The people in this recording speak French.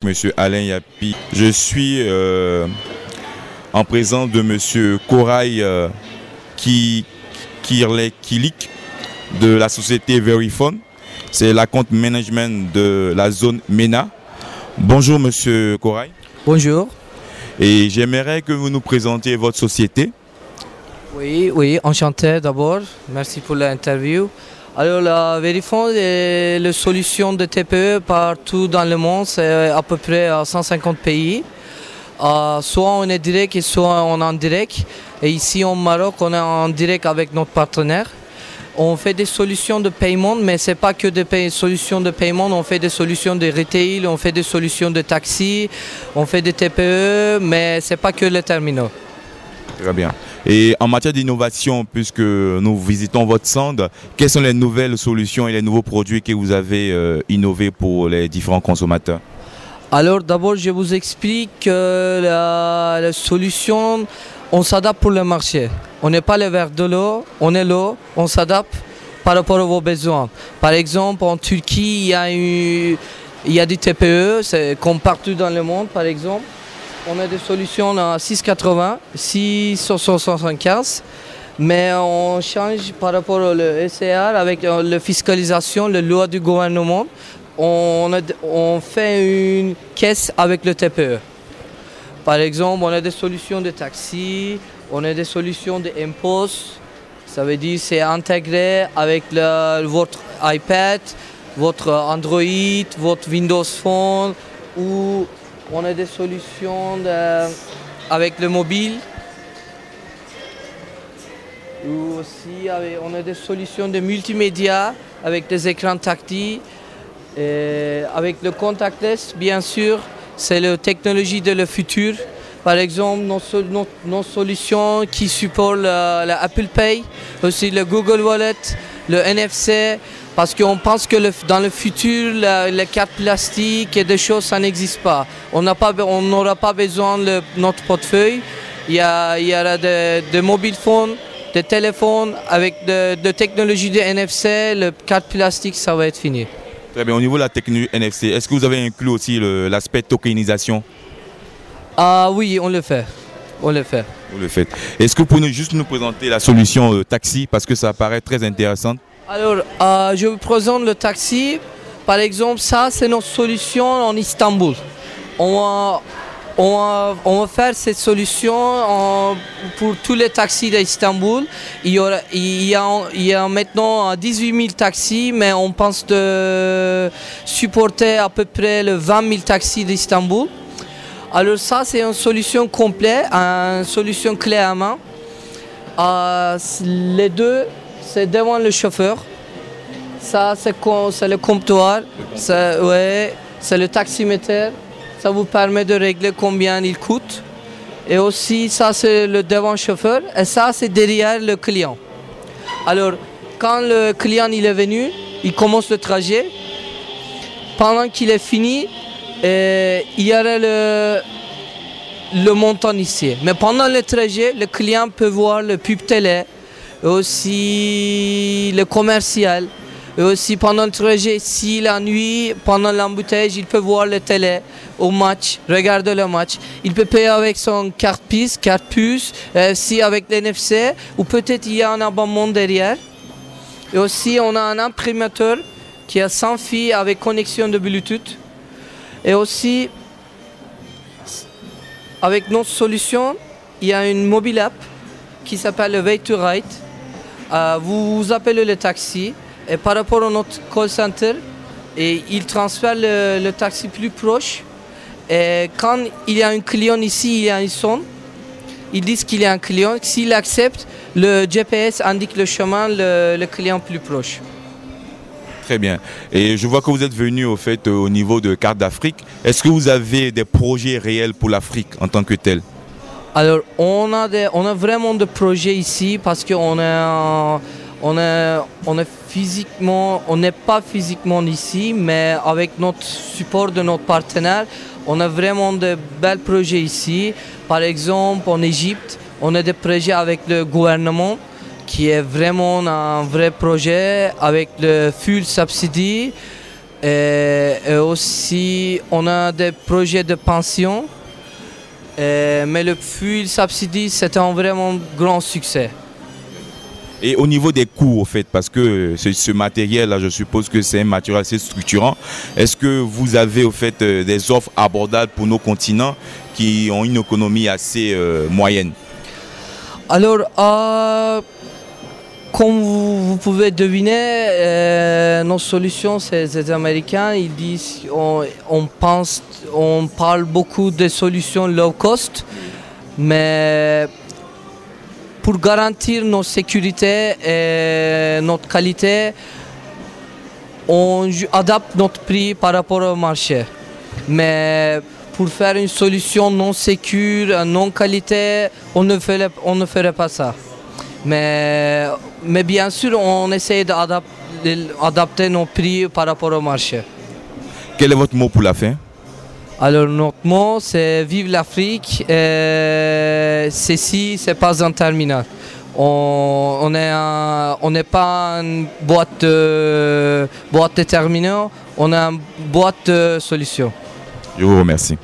M. Alain Yapi. Je suis en présence de M. Koray Kilik de la société Verifone. C'est la compte management de la zone MENA. Bonjour M. Koray. Bonjour. Et j'aimerais que vous nous présentiez votre société. Oui, enchanté d'abord. Merci pour l'interview. Alors la Verifone est la solution de TPE partout dans le monde, c'est à peu près à 150 pays. Soit on est direct et soit on est en direct. Et ici au Maroc, on est en direct avec notre partenaire. On fait des solutions de paiement, mais ce n'est pas que des solutions de paiement, on fait des solutions de retail, on fait des solutions de taxi, on fait des TPE, mais ce n'est pas que les terminaux. Très bien. Et en matière d'innovation, puisque nous visitons votre stand, quelles sont les nouvelles solutions et les nouveaux produits que vous avez innovés pour les différents consommateurs? Alors d'abord, je vous explique que la solution, on s'adapte pour le marché. On n'est pas le verre de l'eau, on est l'eau, on s'adapte par rapport à vos besoins. Par exemple, en Turquie, il y a des TPE, c'est comme partout dans le monde, par exemple. On a des solutions à 6,80, 6,75, mais on change par rapport au SCR avec la fiscalisation, la loi du gouvernement. On fait une caisse avec le TPE. Par exemple, on a des solutions de taxi, on a des solutions d'impôts. Ça veut dire c'est intégré avec votre iPad, votre Android, votre Windows Phone, ou on a des solutions avec le mobile. Ou aussi on a des solutions de multimédia avec des écrans tactiles. Et avec le contactless, bien sûr, c'est la technologie de le futur. Par exemple, nos solutions qui supportent l'Apple Pay, aussi le Google Wallet, le NFC, parce qu'on pense que dans le futur, les cartes plastiques et des choses, ça n'existe pas. On n'aura pas besoin de notre portefeuille. Il y aura des mobile phones, des téléphones avec de technologie de NFC, le carte plastique, ça va être fini. Très bien. Au niveau de la technologie NFC, est-ce que vous avez inclus aussi l'aspect tokenisation? Ah oui, on le fait. On le fait. Vous le faites. Est-ce que vous pouvez juste nous présenter la solution taxi parce que ça paraît très intéressant? Alors, je vous présente le taxi. Par exemple, ça, c'est notre solution en Istanbul. On va faire cette solution pour tous les taxis d'Istanbul. Il y a maintenant 18 000 taxis, mais on pense de supporter à peu près le 20 000 taxis d'Istanbul. Alors ça, c'est une solution complète, une solution clé à main. Les deux, c'est devant le chauffeur. Ça, c'est le comptoir. C'est le taximètre. Ça vous permet de régler combien il coûte. Et aussi, ça, c'est le devant chauffeur. Et ça, c'est derrière le client. Alors, quand le client il est venu, il commence le trajet. Pendant qu'il est fini, il y aura le montant ici. Mais pendant le trajet, le client peut voir le pub télé, et aussi le commercial. Et aussi pendant le trajet, si la nuit, pendant l'embouteillage, il peut voir le télé au match, regarder le match. Il peut payer avec son carte puce, si avec l'NFC, ou peut-être il y a un abonnement derrière. Et aussi on a un imprimateur qui est sans fil avec connexion de Bluetooth. Et aussi, avec notre solution, il y a une mobile app qui s'appelle le Way to Ride. Vous appelez le taxi. Et par rapport à notre call center, il transfère le taxi plus proche. Et quand il y a un client ici, il y a un son. Ils disent qu'il y a un client. S'il accepte, le GPS indique le chemin, le client plus proche. Très bien. Et je vois que vous êtes venu au niveau de Carte d'Afrique. Est-ce que vous avez des projets réels pour l'Afrique en tant que tel? Alors, on a vraiment des projets ici parce qu'on n'est pas physiquement ici, mais avec notre support de notre partenaire, on a vraiment de bels projets ici. Par exemple, en Égypte, on a des projets avec le gouvernement qui est vraiment un vrai projet avec le full subsidy. Et aussi, on a des projets de pension. Mais le fuel subsidy, c'était un vraiment grand succès. Et au niveau des coûts, au fait, parce que ce matériel-là, je suppose que c'est un matériel assez structurant. Est-ce que vous avez, au fait, des offres abordables pour nos continents qui ont une économie assez moyenne? Alors, comme vous pouvez deviner, nos solutions, c'est les Américains. Ils disent, on parle beaucoup de solutions low cost, mais pour garantir notre sécurité et notre qualité, on adapte notre prix par rapport au marché. Mais pour faire une solution non sécure, non qualité, on ne ferait pas ça. Mais bien sûr, on essaie d'adapter nos prix par rapport au marché. Quel est votre mot pour la fin? Alors notre mot, c'est vive l'Afrique. Ceci, c'est pas un terminal. On n'est pas une boîte de terminaux, on est une boîte de solutions. Je vous remercie.